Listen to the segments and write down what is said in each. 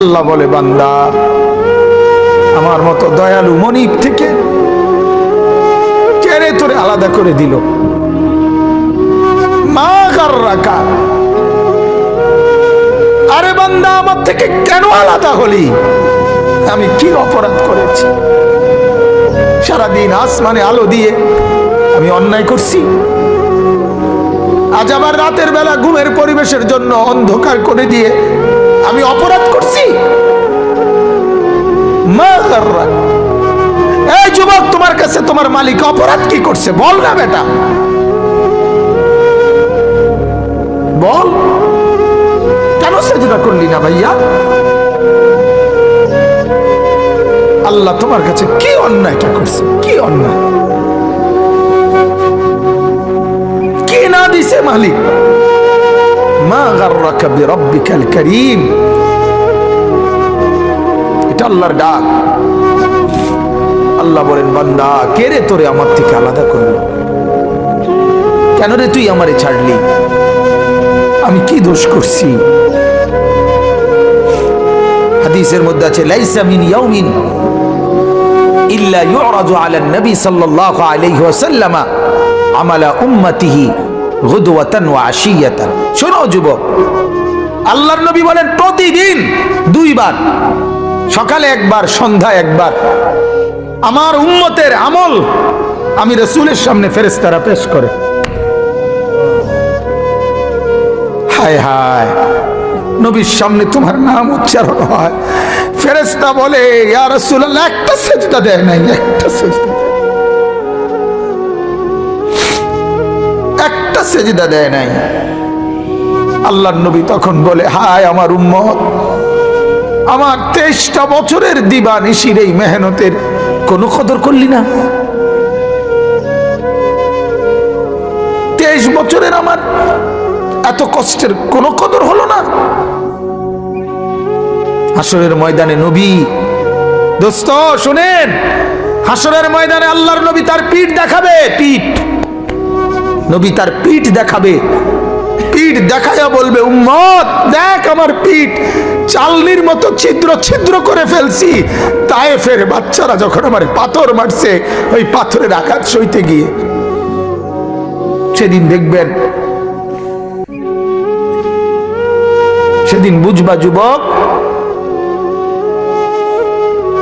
আল্লাহ বলে, বান্দা আমার মতো দয়ালু মনিব থেকে কেড়ে তোরে আলাদা করে দিল। মা গাররাকা, আরে বান্দা আমার থেকে কেন আলাদা হলি? আমি কি অপরাধ করেছি? সারাদিন আসমানে আলো দিয়ে আমি অন্যায় করছি? আজ আবার রাতের বেলা ঘুমের পরিবেশের জন্য অন্ধকার করে দিয়ে আমি অপরাধ করছি? এই যুবক, তোমার কাছে তোমার মালিক অপরাধ কি করছে বল না বেটা, বল। কেন সেজদা করলি না ভাইয়া? আল্লাহ তোমার কাছে কি অন্যায়টা করছে? কি অন্যায়, কি না দিছে মালিক? মা গাররাকা বিরাব্বিকাল কারীম, এটা আল্লাহর ডাক। আল্লাহ বলেন, বান্দা কে রে তোরে আমার থেকে আলাদা করলো? কেন রে তুই আমারে ছাড়লি? আমি কি দোষ করছি? হাদিসের মধ্যে আছে, লাইসা মিন ইয়াউমিন ইল্লা ইউরাদু আলা নবী সাল্লাল্লাহু আলাইহি ওয়াসাল্লাম আমালা উম্মতিহি গুদওয়াতান ওয়া আশিয়াতান। শোনো যুবক, আল্লাহর নবী বলেন প্রতিদিন দুইবার, সকালে একবার, সন্ধ্যায় একবার, আমার উম্মতের আমল আমি রাসূলের সামনে ফেরেশতারা পেশ করে। হায় হায়, নবীর সামনে তোমার নাম উচ্চারণ হয়, ফেরেশতা বলে, ইয়া রাসূলুল্লাহ একটা সিজদা দেয় নাই, একটা সিজদা, একটা সিজদা দেয় নাই। আল্লাহর নবী তখন বলে, হায় আমার উম্মত, আমার 23টা বছরের দিবানিশির এই মেহনতের কোনো কদর করলি না? 23 বছরের আমার এত কষ্টের কোনো কদর হলো না? হাসরের ময়দানে নবী, দোস্ত শুনেন, হাসরের ময়দানে আল্লাহর নবী তার পিঠ দেখাবে, পিঠ, নবী তার পিঠ দেখাবে, পিঠ দেখায়া বলবে, উম্মত দেখ আমার পিঠ চালনির মতো ছিদ্র ছিদ্র করে ফেলছি। তায়েফের বাচ্চারা যখন আমার পাথর মারছে, ওই পাথরের আঘাত সইতে গিয়ে। সেদিন দেখবেন, সেদিন বুঝবা যুবক,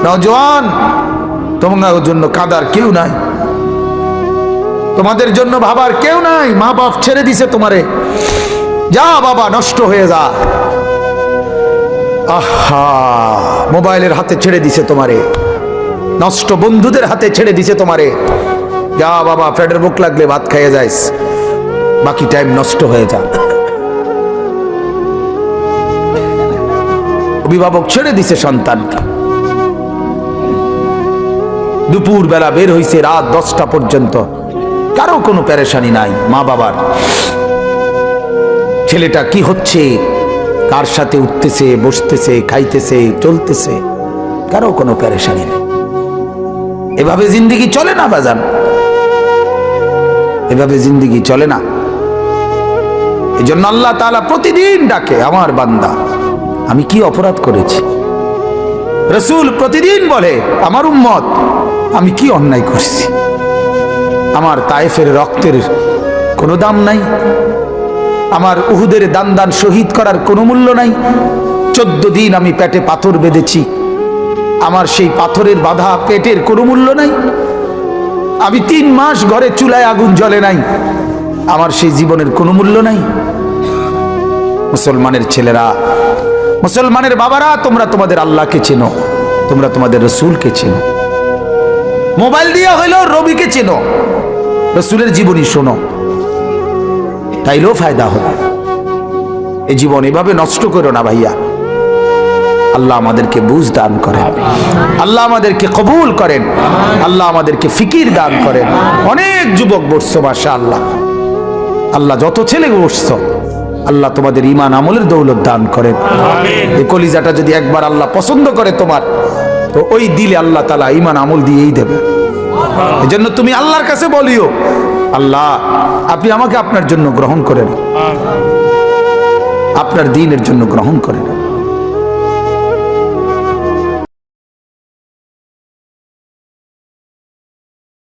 নওজোয়ান, তোমার জন্য কাদার কেউ নাই, তোমাদের জন্য ভাবার কেউ নাই। মা বাপ ছেড়ে দিছে তোমারে, যা বাবা নষ্ট হয়ে যা। আহা, মোবাইলের হাতে ছেড়ে দিছে তোমারে, নষ্ট বন্ধুদের হাতে ছেড়ে দিছে তোমারে, যা বাবা পেটের ভুক লাগলে ভাত খাইয়ে যাইস, বাকি টাইম নষ্ট হয়ে যা। অভিভাবক ছেড়ে দিছে সন্তানকে, দুপুর বেলা বের হইছে রাত 10টা পর্যন্ত, কারো কোনো পেরেশানি নাই। মা বাবার ছেলেটা কি হচ্ছে, কার সাথে উঠতেছে, বসতেছে, খাইতেছে, চলতেছে, কারো কোনো পেরেশানি নেই। এভাবে জিন্দেগি চলে না বাজান, এভাবে জিন্দেগি চলে না। এজন্য আল্লাহ তাআলা প্রতিদিন ডাকে, আমার বান্দা আমি কি অপরাধ করেছি? রাসূল প্রতিদিন বলে, আমার উম্মত আমি কি অন্যায় করছি? আমার তায়েফের রক্তের কোনো দাম নাই, আমার উহুদের দান দান শহীদ করার কোনো মূল্য নাই। 14 দিন আমি পেটে পাথর বেঁধেছি, আমার সেই পাথরের বাধা পেটের কোনো মূল্য নাই। আমি 3 মাস ঘরে চুলায় আগুন জ্বলে নাই, আমার সেই জীবনের কোনো মূল্য নাই। মুসলমানের ছেলেরা, মুসলমানের বাবারা, তোমরা তোমাদের আল্লাহকে চেনো, তোমরা তোমাদের রাসূলকে চেনো। মোবাইল দিয়া হইলেও রবিকে চেনো, রাসূলের জীবনী শোনো, তাইলেও ফায়দা হবে। এই জীবন এভাবে নষ্ট করো না ভাইয়া। আল্লাহ আমাদেরকে বুঝ দান করেন, আল্লাহ আমাদেরকে কবুল করেন, আল্লাহ আমাদেরকে ফিকির দান করেন। অনেক যুবক বসছো মাশাআল্লাহ, আল্লাহ যত ছেলে বসছো, আল্লাহ তোমাদের ঈমান আমলের দৌলত দান করেন। এই কলিজাটা যদি একবার আল্লাহ পছন্দ করে তোমার, তো ওই দিলে আল্লাহ তাআলা ঈমান আমল দিয়েই দেবে। এজন্য তুমি আল্লাহর কাছে বলিও, আল্লাহ আপনি আমাকে আপনার জন্য গ্রহণ করেন, আপনার দ্বীনের জন্য গ্রহণ করেন।